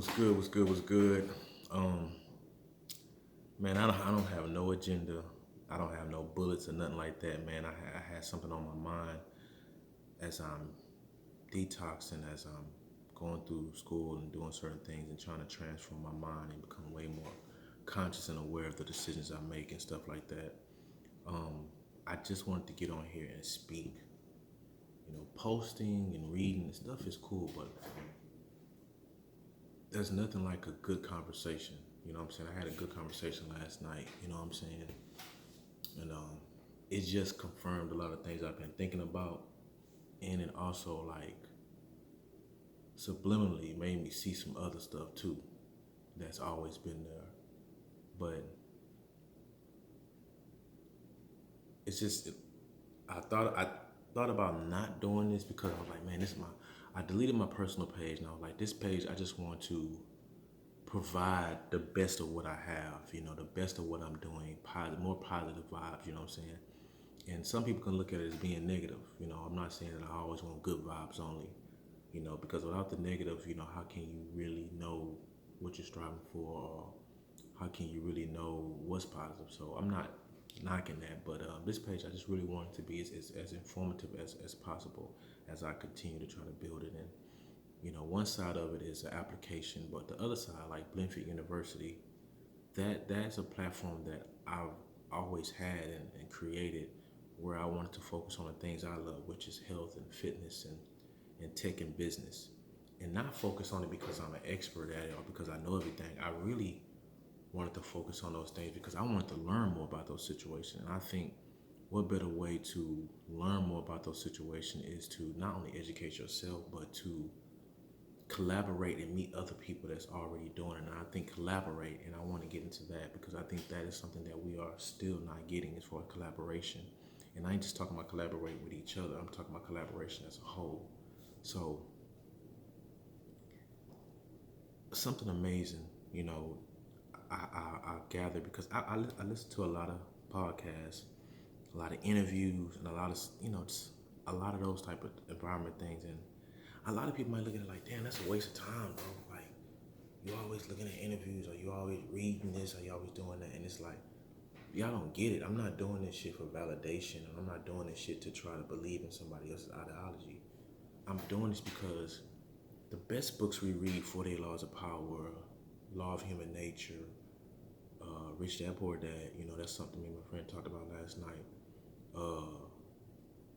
What's good? What's good? What's good? Um, man, I don't have no agenda. I don't have no bullets or nothing like that, man. I had something on my mind as I'm detoxing, as I'm going through school and doing certain things and trying to transform my mind and become way more conscious and aware of the decisions I make and stuff like that. Um, I just wanted to get on here and speak. Posting and reading and stuff is cool, but there's nothing like a good conversation. You know what I'm saying? I had a good conversation last night, you know what I'm saying? And it just confirmed a lot of things I've been thinking about. And it also like subliminally made me see some other stuff too that's always been there. But it's just I thought about not doing this because I was like, man, this is my I deleted my personal page and I was like, this page I just want to provide the best of what I have, the best of what I'm doing, more positive vibes, you know what I'm saying? And some people can look at it as being negative. I'm not saying that I always want good vibes only, because without the negative, how can you really know what you're striving for, or how can you really know what's positive? So I'm not knocking that, but this page I just really want it to be as informative as possible as I continue to try to build it. And one side of it is the application, but the other side, like Blinford University, that's a platform that I've always had and created, where I wanted to focus on the things I love, which is health and fitness and tech and business, and not focus on it because I'm an expert at it or because I know everything. I really wanted to focus on those things because I wanted to learn more about those situations. And I think what better way to learn more about those situations is to not only educate yourself, but to collaborate and meet other people that's already doing it. And I think collaborate, and I want to get into that because I think that is something that we are still not getting as far as collaboration. And I ain't just talking about collaborating with each other, I'm talking about collaboration as a whole. So something amazing, I gather because I listen to a lot of podcasts, a lot of interviews, and a lot of, just a lot of those type of environment things. And a lot of people might look at it like, damn, that's a waste of time, bro. Like, you always looking at interviews, or you always reading this, or you always doing that. And it's like, y'all don't get it. I'm not doing this shit for validation, and I'm not doing this shit to try to believe in somebody else's ideology. I'm doing this because the best books we read, 48 Laws of Power, Law of Human Nature, Rich Dad Poor Dad, that's something me and my friend talked about last night.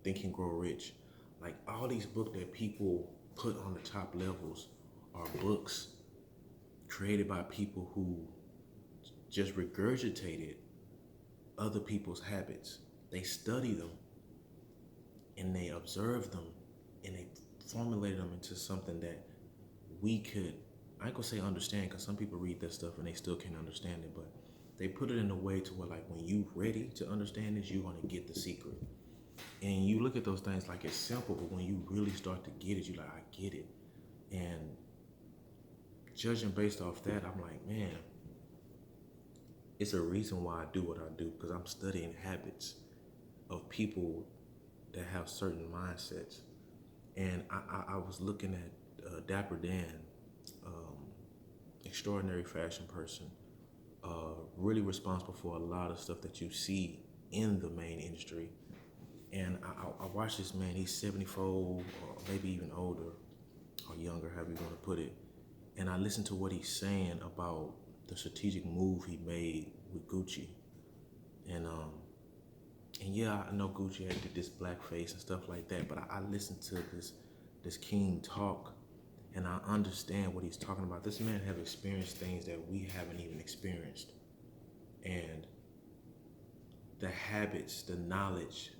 Think and Grow Rich. Like, all these books that people put on the top levels are books created by people who just regurgitated other people's habits. They study them and they observe them and they formulated them into something that we could, I ain't gonna say understand, because some people read that stuff and they still can't understand it, but they put it in a way to where, like, when you ready to understand this, you're gonna get the secret. And you look at those things like it's simple, but when you really start to get it, you're like, I get it. And judging based off that, I'm like, man, it's a reason why I do what I do, because I'm studying habits of people that have certain mindsets. And I was looking at Dapper Dan, extraordinary fashion person, really responsible for a lot of stuff that you see in the main industry. And I watched this man, he's 74 or maybe even older or younger, however you want to put it. And I listened to what he's saying about the strategic move he made with Gucci. And yeah, I know Gucci had did this blackface and stuff like that, but I listened to this king talk, and I understand what he's talking about. This man have experienced things that we haven't even experienced. And the habits, the knowledge,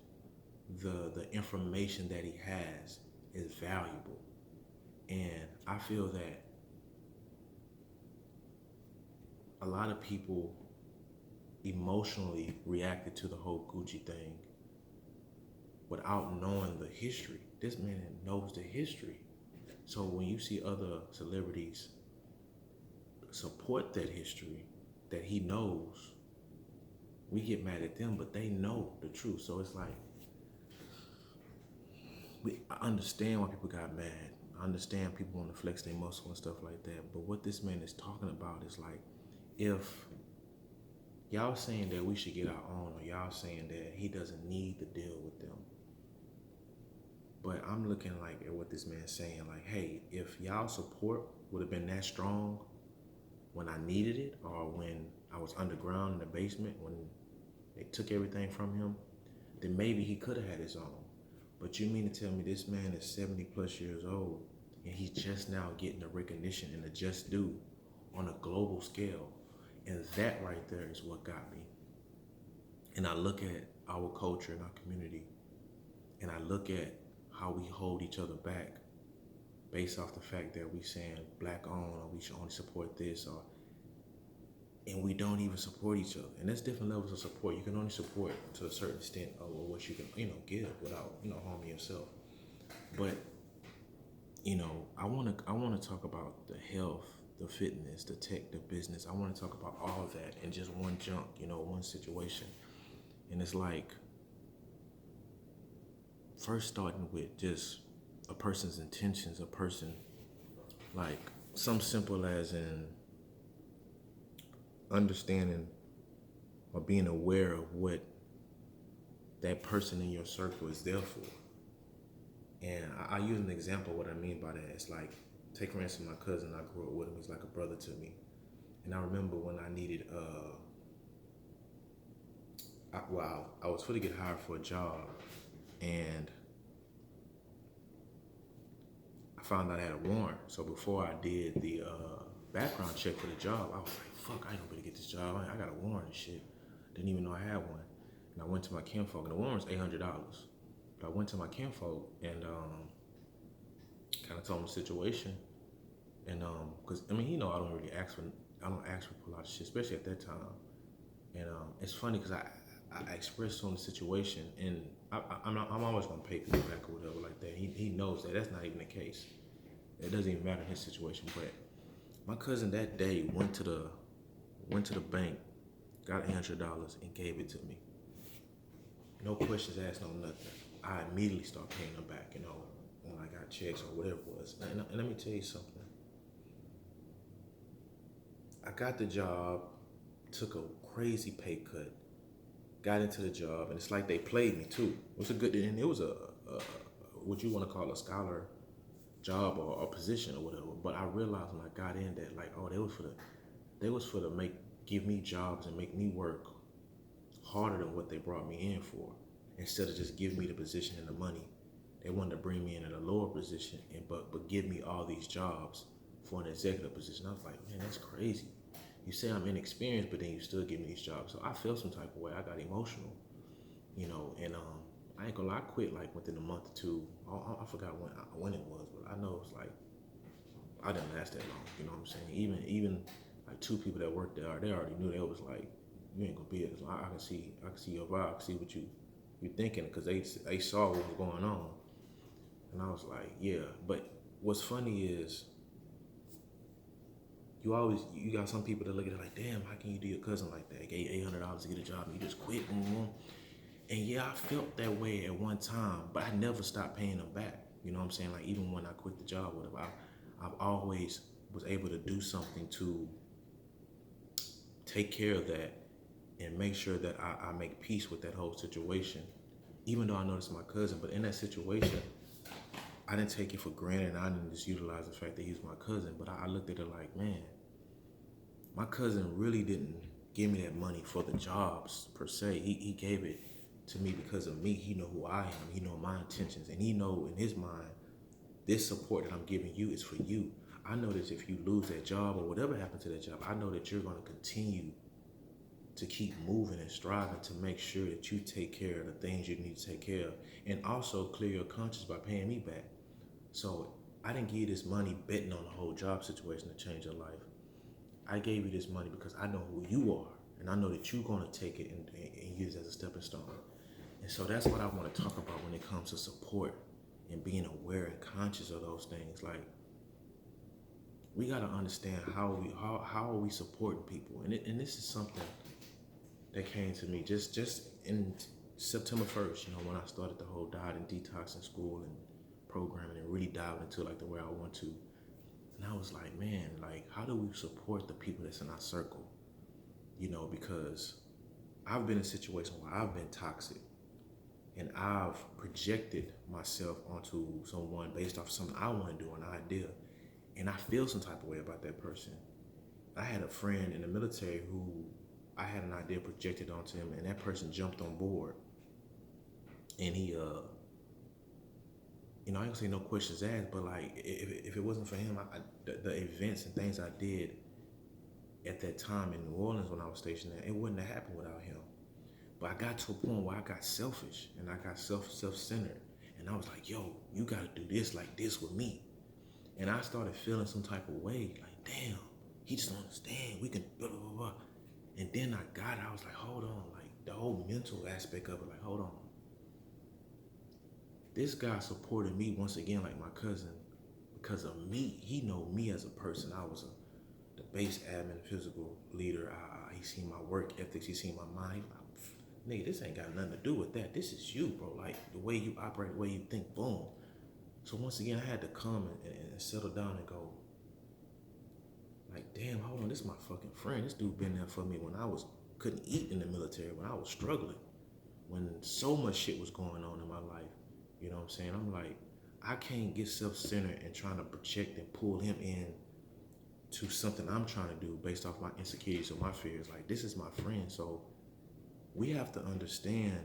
the information that he has is valuable. And I feel that a lot of people emotionally reacted to the whole Gucci thing without knowing the history. This man knows the history. So when you see other celebrities support that history that he knows, we get mad at them, but they know the truth. So it's like, I understand why people got mad. understand people want to flex their muscle and stuff like that. But what this man is talking about is like, if y'all saying that we should get our own, or y'all saying that he doesn't need to deal with them. But I'm looking like at what this man's saying, like, hey, if y'all support would have been that strong when I needed it, or when I was underground in the basement, when they took everything from him, then maybe he could have had his own. But you mean to tell me this man is 70 plus years old and he's just now getting the recognition and the just due on a global scale? And that right there is what got me. And I look at our culture and our community, and I look at how we hold each other back based off the fact that we saying black owned, or we should only support this, or and we don't even support each other. And there's different levels of support. You can only support to a certain extent of what you can, give without, harming yourself. But, I wanna talk about the health, the fitness, the tech, the business. I wanna talk about all of that in just one junk, one situation. And it's like, first starting with just a person's intentions, a person, like some simple as in understanding or being aware of what that person in your circle is there for. And I use an example of what I mean by that. It's like, take for instance my cousin, I grew up with him, he's like a brother to me. And I remember when I needed, I was going to get hired for a job, and I found out I had a warrant. So before I did the background check for the job, I was like, fuck, I ain't gonna get this job. I got a warrant and shit. Didn't even know I had one. And I went to my kinfolk, and the warrant was $800. But I went to my kinfolk and kind of told him the situation. And cause I don't really ask for a lot of shit, especially at that time. And it's funny because I expressed to him the situation, and I'm always gonna pay people back or whatever like that. He knows that that's not even the case. It doesn't even matter in his situation. But my cousin that day went to the bank, got $800 and gave it to me. No questions asked, no nothing. I immediately started paying them back, when I got checks or whatever it was. And let me tell you something. I got the job, took a crazy pay cut, got into the job, and it's like they played me too. It was a what you want to call a scholar job or position or whatever. But I realized when I got in that, like, oh, they was for to give me jobs and make me work harder than what they brought me in for. Instead of just giving me the position and the money, they wanted to bring me in at a lower position but give me all these jobs for an executive position. I was like, man, that's crazy. You say I'm inexperienced, but then you still give me these jobs. So I felt some type of way. I got emotional, and I ain't gonna lie, I quit like within a month or two. I forgot when it was, but I know it's like I didn't last that long. You know what I'm saying? Even like two people that worked there, they already knew. They was like, you ain't gonna be it. I can see your vibe. I can see what you thinking, because they saw what was going on. And I was like, yeah. But what's funny is you got some people that look at it like, damn, how can you do your cousin like that? Gave $800 to get a job and you just quit. Mm-hmm. And yeah, I felt that way at one time, but I never stopped paying them back. You know what I'm saying? Like, even when I quit the job, whatever, I've always was able to do something to take care of that and make sure that I make peace with that whole situation. Even though I know it's my cousin, but in that situation, I didn't take it for granted, and I didn't just utilize the fact that he was my cousin, but I looked at it like, man, my cousin really didn't give me that money for the jobs per se. He gave it to me because of me. He know who I am. He know my intentions, and he know in his mind, this support that I'm giving you is for you. I know that if you lose that job or whatever happened to that job, I know that you're going to continue to keep moving and striving to make sure that you take care of the things you need to take care of, and also clear your conscience by paying me back. So I didn't give you this money betting on the whole job situation to change your life. I gave you this money because I know who you are, and I know that you're going to take it and use it as a stepping stone. And so that's what I want to talk about when it comes to support and being aware and conscious of those things. Like, we got to understand how are we supporting people, and this is something that came to me just in September 1st, when I started the whole diet and detox in school and programming and really dive into like the way I want to. And I was like, man, like how do we support the people that's in our circle? You know, because I've been in a situation where I've been toxic and I've projected myself onto someone based off something I want to do, an idea, and I feel some type of way about that person. I had a friend in the military who I had an idea projected onto him, and that person jumped on board. And he, I ain't gonna say no questions asked, but like if it wasn't for him, the events and things I did at that time in New Orleans when I was stationed there, it wouldn't have happened without him. But I got to a point where I got selfish and I got self-centered, and I was like, yo, you gotta do this like this with me. And I started feeling some type of way, like, damn, he just don't understand. We can blah, blah, blah, blah. And then I got it. I was like, hold on. Like, the whole mental aspect of it, like, hold on. This guy supported me once again, like my cousin, because of me. He know me as a person. I was the base admin, physical leader. He seen my work ethics. He seen my mind. Like, nigga, this ain't got nothing to do with that. This is you, bro. Like, the way you operate, the way you think, boom. So once again, I had to come and settle down and go, like, damn, hold on, this is my fucking friend. This dude been there for me when I couldn't eat in the military, when I was struggling, when so much shit was going on in my life. You know what I'm saying? I'm like, I can't get self-centered and trying to project and pull him in to something I'm trying to do based off my insecurities or my fears. Like, this is my friend, so we have to understand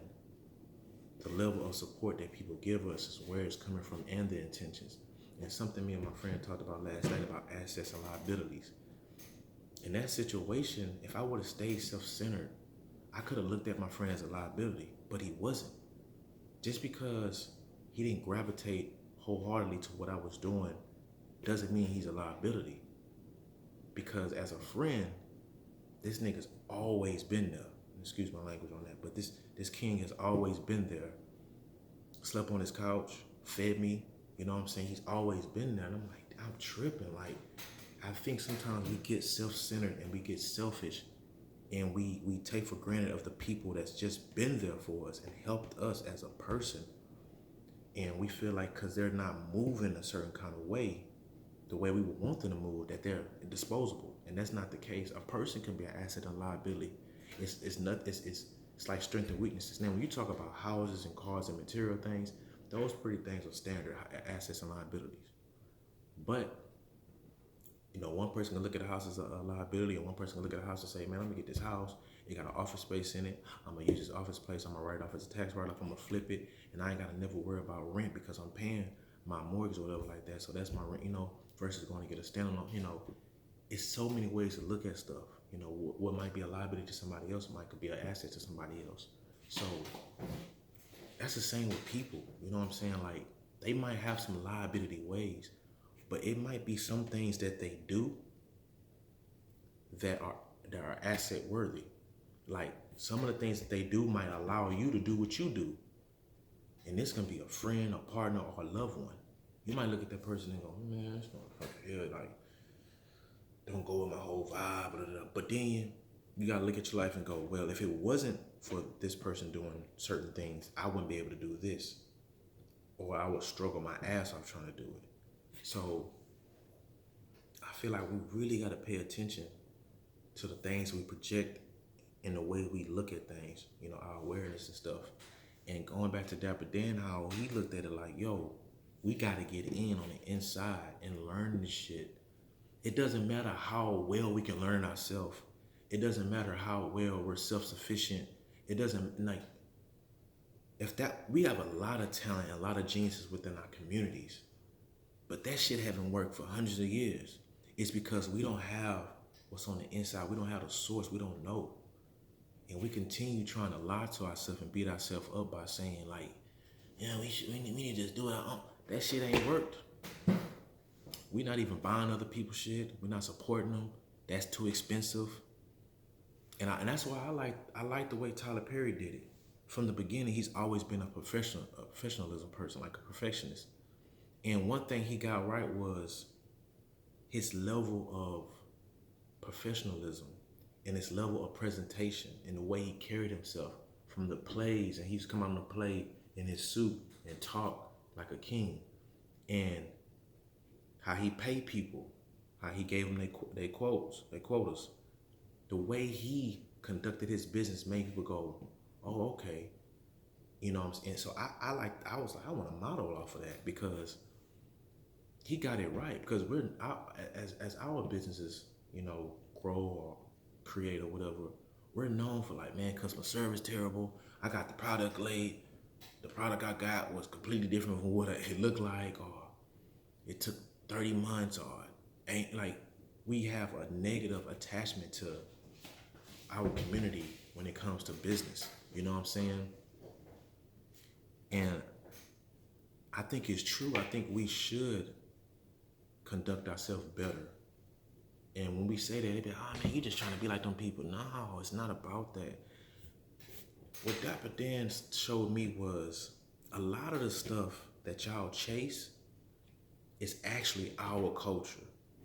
the level of support that people give us is where it's coming from and the intentions. And something me and my friend talked about last night about assets and liabilities. In that situation, if I would have stayed self-centered, I could have looked at my friend as a liability, but he wasn't. Just because he didn't gravitate wholeheartedly to what I was doing doesn't mean he's a liability. Because as a friend, this nigga's always been there. Excuse my language on that, but this king has always been there. Slept on his couch, fed me, you know what I'm saying? He's always been there. And I'm like, I'm tripping. Like, I think sometimes we get self-centered and we get selfish and we take for granted of the people that's just been there for us and helped us as a person. And we feel like because they're not moving a certain kind of way, the way we would want them to move, that they're disposable. And that's not the case. A person can be an asset and liability. It's like strength and weaknesses. Now, when you talk about houses and cars and material things, those pretty things are standard assets and liabilities. But, one person can look at a house as a liability, and one person can look at a house and say, man, I'm gonna get this house. It got an office space in it. I'm gonna use this office space. I'm gonna write it off as a tax write-off. I'm gonna flip it, and I ain't gotta never worry about rent because I'm paying my mortgage or whatever like that. So that's my rent, versus going to get a standalone, It's so many ways to look at stuff. What might be a liability to somebody else could be an asset to somebody else. So that's the same with people. You know what I'm saying? Like, they might have some liability ways, but it might be some things that they do that are asset worthy. Like, some of the things that they do might allow you to do what you do. And this can be a friend, a partner, or a loved one. You might look at that person and go, man, this motherfucker here, like, don't go with my whole vibe, blah, blah, blah. But then you gotta look at your life and go, well, if it wasn't for this person doing certain things, I wouldn't be able to do this. Or I would struggle my ass off trying to do it. So I feel like we really gotta pay attention to the things we project and the way we look at things, our awareness and stuff. And going back to Dapper Dan, how he looked at it like, yo, we gotta get in on the inside and learn this shit. It doesn't matter how well we can learn ourselves. It doesn't matter how well we're self-sufficient. It doesn't, we have a lot of talent and a lot of geniuses within our communities, but that shit haven't worked for hundreds of years. It's because we don't have what's on the inside. We don't have the source. We don't know. And we continue trying to lie to ourselves and beat ourselves up by saying like, yeah, we need to just do it. That shit ain't worked. We're not even buying other people's shit. We're not supporting them. That's too expensive. And that's why I like the way Tyler Perry did it. From the beginning, he's always been a professionalism person, like a perfectionist. And one thing he got right was his level of professionalism and his level of presentation and the way he carried himself from the plays. And he used to come out on the play in his suit and talk like a king. and how he paid people, how he gave them their quotas. The way he conducted his business made people go, oh, okay. You know what I'm saying? So I was like, I want to model off of that because he got it right. Because as our businesses, grow or create or whatever, we're known for like, man, customer service terrible. I got the product late. The product I got was completely different from what it looked like, or it took 30 months, or ain't like we have a negative attachment to our community when it comes to business. You know what I'm saying? And I think it's true. I think we should conduct ourselves better. And when we say that, they be like, oh man, you just trying to be like them people. No, it's not about that. What Dapper Dan showed me was a lot of the stuff that y'all chase is actually our culture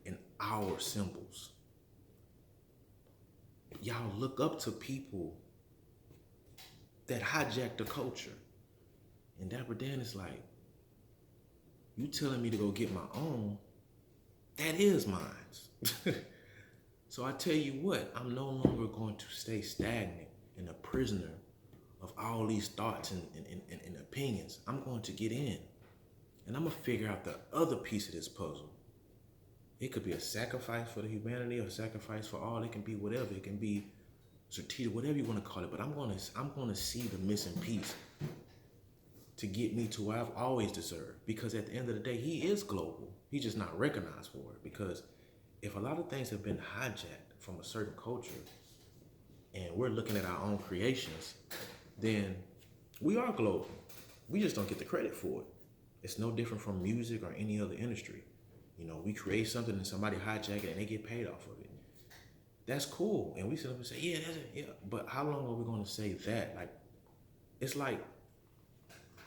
and our symbols. Y'all look up to people that hijack the culture. And Dapper Dan is like, you telling me to go get my own, that is mine. So I tell you what, I'm no longer going to stay stagnant and a prisoner of all these thoughts and opinions. I'm going to get in. And I'm going to figure out the other piece of this puzzle. It could be a sacrifice for the humanity or a sacrifice for all. It can be whatever. It can be strategic, whatever you want to call it. But I'm going to see the missing piece to get me to where I've always deserved. Because at the end of the day, he is global. He's just not recognized for it. Because if a lot of things have been hijacked from a certain culture and we're looking at our own creations, then we are global. We just don't get the credit for it. It's no different from music or any other industry. We create something and somebody hijack it and they get paid off of it. That's cool. And we sit up and say, yeah, that's it. Yeah. But how long are we going to say that? Like, it's like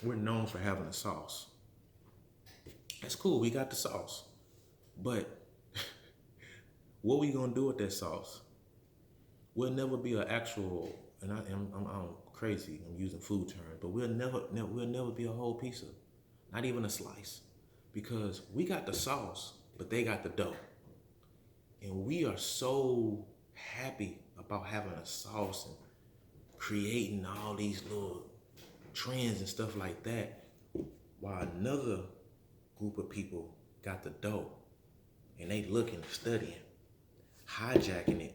we're known for having a sauce. That's cool. We got the sauce. But what we going to do with that sauce? We'll never be an actual, and I'm crazy. I'm using food terms, but we'll never be a whole pizza. Not even a slice. Because we got the sauce, but they got the dough. And we are so happy about having a sauce and creating all these little trends and stuff like that, while another group of people got the dough and they looking, studying, hijacking it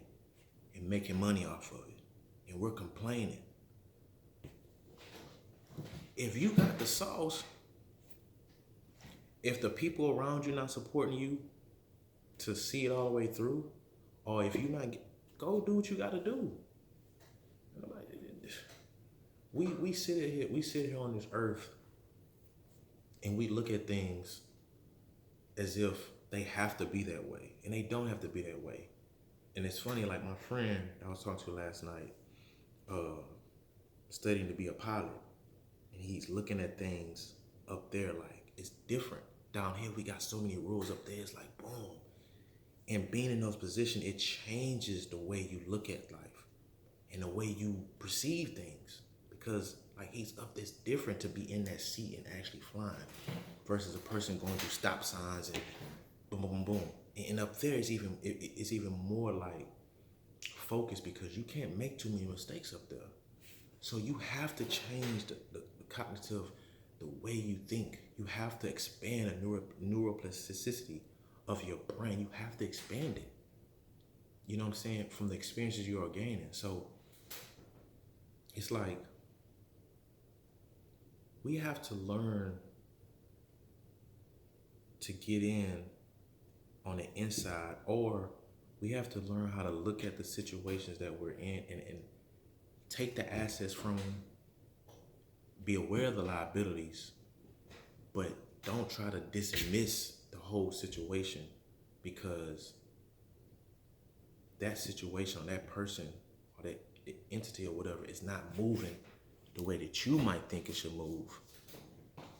and making money off of it. And we're complaining. If you got the sauce, if the people around you not supporting you to see it all the way through, or if you not, go do what you got to do. We sit here on this earth, and we look at things as if they have to be that way, and they don't have to be that way. And it's funny, like my friend I was talking to last night, studying to be a pilot, and he's looking at things up there like it's different. Down here, we got so many rules. Up there, it's like boom. And being in those positions, it changes the way you look at life and the way you perceive things. Because like he's up, it's different to be in that seat and actually flying versus a person going through stop signs and boom, boom, boom. And up there, it's even more like focused because you can't make too many mistakes up there. So you have to change the cognitive, the way you think. You have to expand the neuroplasticity of your brain. You have to expand it. You know what I'm saying? From the experiences you are gaining. So it's like we have to learn to get in on the inside, or we have to learn how to look at the situations that we're in and take the assets from them, be aware of the liabilities, but don't try to dismiss the whole situation because that situation or that person or that entity or whatever is not moving the way that you might think it should move.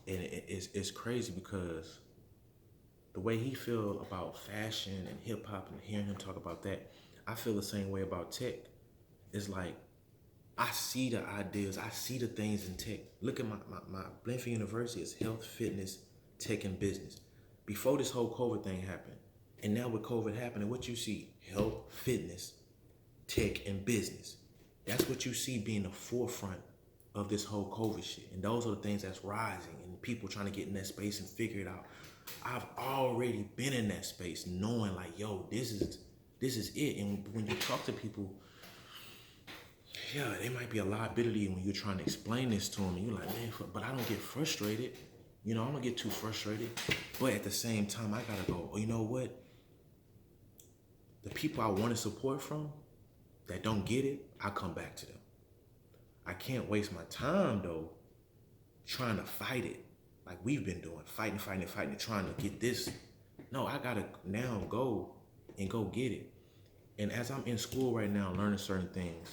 And it's crazy because the way he feel about fashion and hip hop and hearing him talk about that, I feel the same way about tech. It's like, I see the ideas, I see the things in tech. Look at my Blanford University is health, fitness, tech and business. Before this whole COVID thing happened, and now with COVID happening, what you see? Health, fitness, tech, and business. That's what you see being the forefront of this whole COVID shit. And those are the things that's rising and people trying to get in that space and figure it out. I've already been in that space knowing like, yo, this is it. And when you talk to people, yeah, they might be a liability when you're trying to explain this to them and you're like, man, but I don't get frustrated. I don't get too frustrated. But at the same time, I gotta go, oh, you know what? The people I want to support from that don't get it, I come back to them. I can't waste my time though trying to fight it like we've been doing, fighting, trying to get this. No, I gotta now go get it. And as I'm in school right now learning certain things,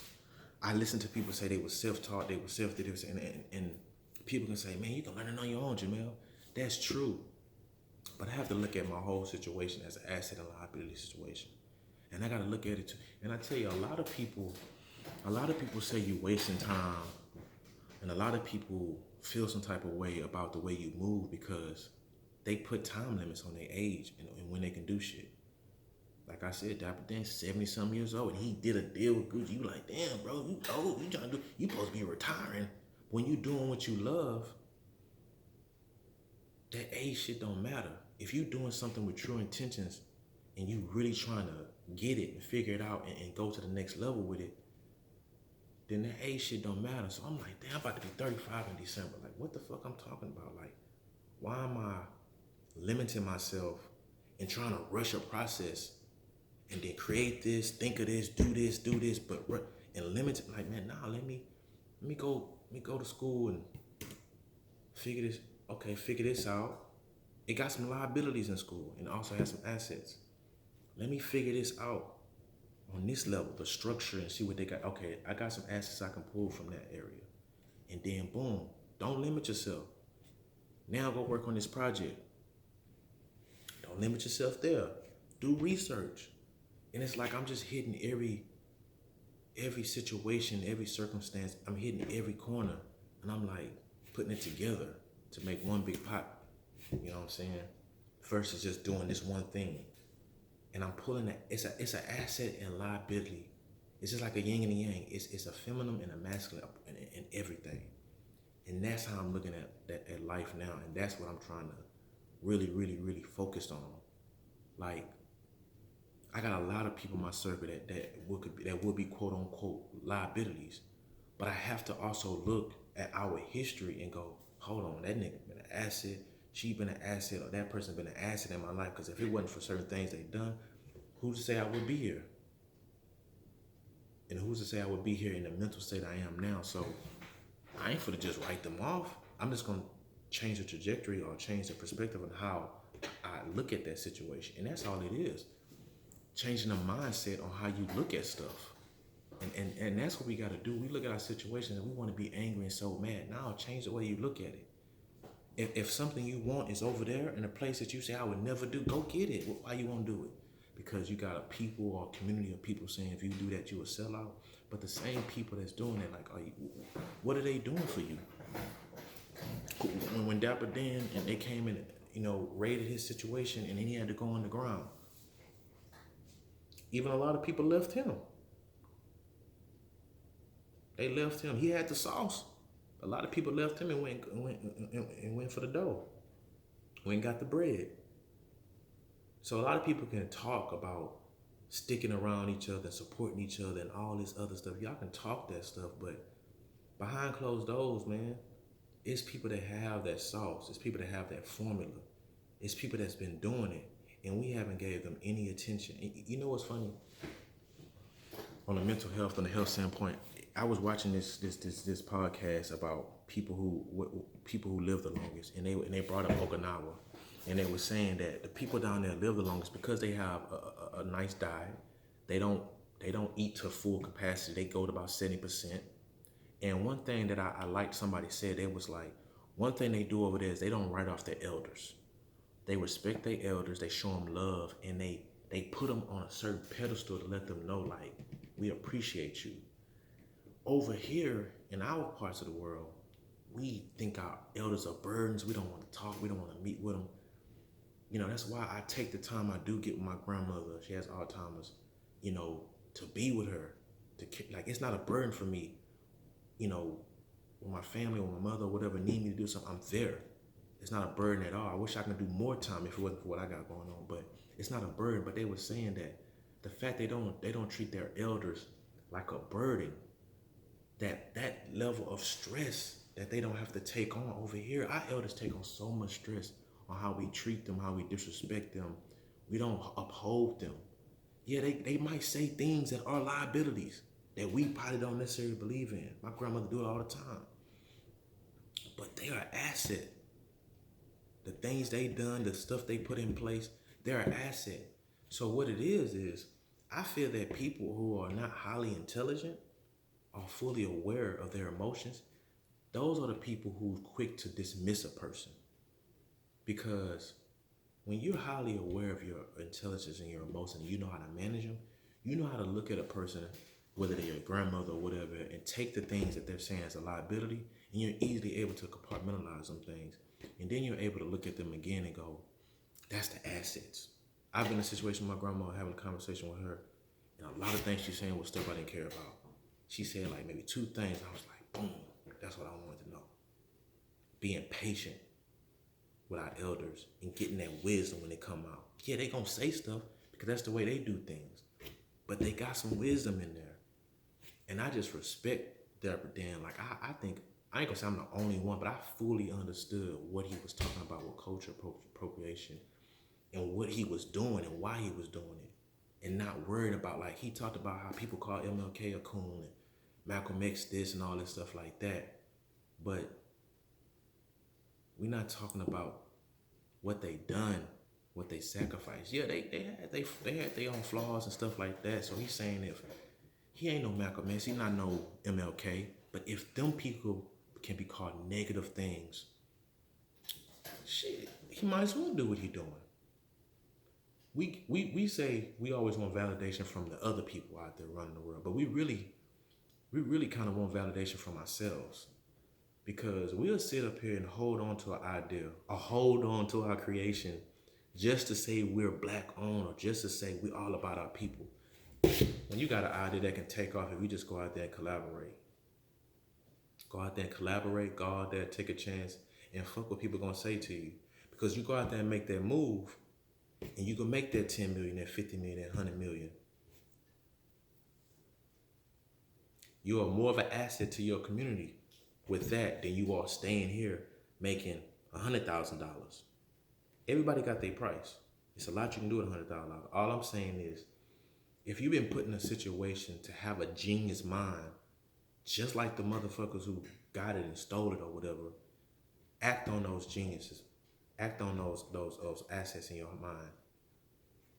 I listen to people say they were self-taught, they were self-taught, and people can say, man, you can learn it on your own, Jamel. That's true. But I have to look at my whole situation as an asset and liability situation. And I gotta look at it too. And I tell you, a lot of people say you're wasting time, and a lot of people feel some type of way about the way you move because they put time limits on their age and when they can do shit. Like I said, Dapper Dan's 70-something years old, and he did a deal with Gucci. You like, damn, bro, you old. You trying to do? You supposed to be retiring. When you doing what you love, that age shit don't matter. If you doing something with true intentions, and you really trying to get it and figure it out and go to the next level with it, then that age shit don't matter. So I'm like, damn, I'm about to be 35 in December. Like, what the fuck I'm talking about? Like, why am I limiting myself and trying to rush a process and then create this, think of this, do this, but and limit it? Like, man, nah, let me go to school and figure this out. It got some liabilities in school and also has some assets. Let me figure this out on this level, the structure, and see what they got. Okay, I got some assets I can pull from that area. And then boom, don't limit yourself. Now go work on this project. Don't limit yourself there. Do research. And it's like I'm just hitting every situation, every circumstance. I'm hitting every corner. And I'm like putting it together to make one big pot. You know what I'm saying? Versus just doing this one thing. And I'm pulling that. It's an asset and liability. It's just like a yin and a yang. It's a feminine and a masculine in everything. And that's how I'm looking at life now. And that's what I'm trying to really, really, really focus on. Like, I got a lot of people in my circle that would be quote unquote liabilities. But I have to also look at our history and go, hold on, that nigga been an asset, she been an asset, or that person been an asset in my life. Because if it wasn't for certain things they done, who's to say I would be here? And who's to say I would be here in the mental state I am now? So I ain't finna just write them off. I'm just gonna change the trajectory or change the perspective on how I look at that situation. And that's all it is. Changing the mindset on how you look at stuff. And that's what we gotta do. We look at our situations and we wanna be angry and so mad. Now change the way you look at it. If something you want is over there in a place that you say I would never do, go get it. Why you won't do it? Because you got a people or a community of people saying if you do that, you will sell out. But the same people that's doing it, like, what are they doing for you? When Dapper Dan and they came and raided his situation, and then he had to go on the ground. Even a lot of people left him. They left him. He had the sauce. A lot of people left him and went for the dough. Went and got the bread. So a lot of people can talk about sticking around each other, supporting each other, and all this other stuff. Y'all can talk that stuff, but behind closed doors, man, it's people that have that sauce. It's people that have that formula. It's people that's been doing it, and we haven't gave them any attention. And you know what's funny? On the mental health, on the health standpoint, I was watching this podcast about people who live the longest, and they brought up Okinawa, and they were saying that the people down there live the longest because they have a nice diet. They don't eat to full capacity. They go to about 70%. And one thing that I liked somebody said, they was like, one thing they do over there is they don't write off their elders. They respect their elders. They show them love, and they put them on a certain pedestal to let them know, like, we appreciate you. Over here in our parts of the world, we think our elders are burdens. We don't want to talk. We don't want to meet with them. You know, that's why I take the time I do get with my grandmother. She has Alzheimer's, you know, to be with her. Like, it's not a burden for me, you know, when my family or my mother or whatever need me to do something, I'm there. It's not a burden at all. I wish I could do more time if it wasn't for what I got going on, but it's not a burden. But they were saying that the fact they don't treat their elders like a burden, that level of stress that they don't have to take on over here. Our elders take on so much stress on how we treat them, how we disrespect them. We don't uphold them. Yeah, they might say things that are liabilities that we probably don't necessarily believe in. My grandmother do it all the time. But they are an asset. The things they done, the stuff they put in place, they're an asset. So what it is I feel that people who are not highly intelligent are fully aware of their emotions. Those are the people who's quick to dismiss a person. Because when you're highly aware of your intelligence and your emotions, you know how to manage them, you know how to look at a person, whether they're your grandmother or whatever, and take the things that they're saying as a liability, and you're easily able to compartmentalize some things. And then you're able to look at them again and go, that's the assets. I've been in a situation with my grandma having a conversation with her, and a lot of things she's saying was stuff I didn't care about. She said like maybe 2 things. I was like, boom, that's what I wanted to know. Being patient with our elders and getting that wisdom when they come out. Yeah, they gonna say stuff because that's the way they do things. But they got some wisdom in there. And I just respect Deborah Dan. Like I think, I ain't gonna say I'm the only one, but I fully understood what he was talking about with culture appropriation and what he was doing and why he was doing it. And not worried about, like, he talked about how people call MLK a coon and Malcolm X this and all this stuff like that. But we're not talking about what they done, what they sacrificed. Yeah, they had their own flaws and stuff like that. So he's saying if he ain't no Malcolm X, he not no MLK, but if them people can be called negative things, shit, he might as well do what he doing. We say we always want validation from the other people out there running the world, but we really kind of want validation from ourselves. Because we'll sit up here and hold on to an idea or hold on to our creation just to say we're black owned or just to say we're all about our people. When you got an idea that can take off, if we just go out there and collaborate. Go out there and collaborate, go out there, take a chance, and fuck what people gonna say to you. Because you go out there and make that move, and you can make that 10 million, that 50 million, that 100 million. You are more of an asset to your community with that than you are staying here making $100,000. Everybody got their price. It's a lot you can do with $100,000. All I'm saying is, if you've been put in a situation to have a genius mind, just like the motherfuckers who got it and stole it or whatever, act on those geniuses. Act on those assets in your mind.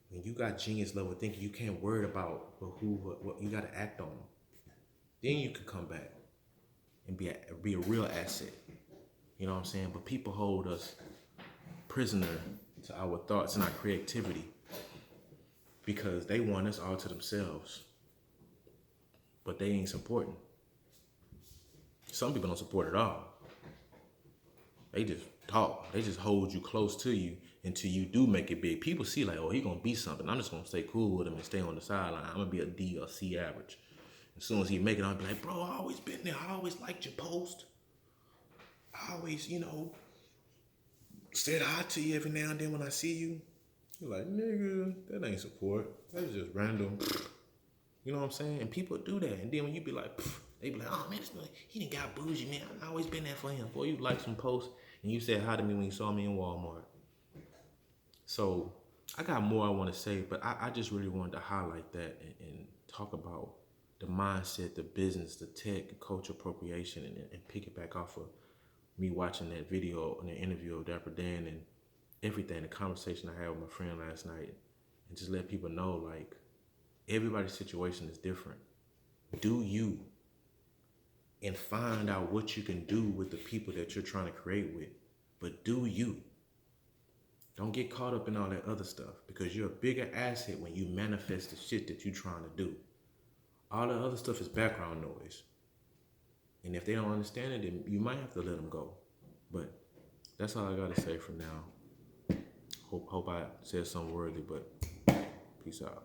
When you got genius level thinking, you can't worry about what you got to act on them. Then you can come back and be a real asset. You know what I'm saying? But people hold us prisoner to our thoughts and our creativity because they want us all to themselves. But they ain't supporting. Some people don't support at all. They just talk. They just hold you close to you until you do make it big. People see like, oh, he gonna be something. I'm just gonna stay cool with him and stay on the sideline. I'm gonna be a D or C average. As soon as he make it, I'll be like, bro, I always been there. I always liked your post. I always, said hi to you every now and then when I see you. You're like, nigga, that ain't support. That's just random. You know what I'm saying? And people do that. And then when you be like, they be like, oh man, he done got bougie, man. I always been there for him. Boy, you like some posts and you said hi to me when you saw me in Walmart. So I got more I want to say, but I just really wanted to highlight that and talk about the mindset, the business, the tech, culture appropriation, and pick it back off of me watching that video and the interview of Dapper Dan and everything, the conversation I had with my friend last night, and just let people know, like, everybody's situation is different. Do you, and find out what you can do with the people that you're trying to create with. But do you. Don't get caught up in all that other stuff, because you're a bigger asset when you manifest the shit that you're trying to do. All the other stuff is background noise. And if they don't understand it, then you might have to let them go. But that's all I gotta say for now. Hope I said something worthy, but peace out.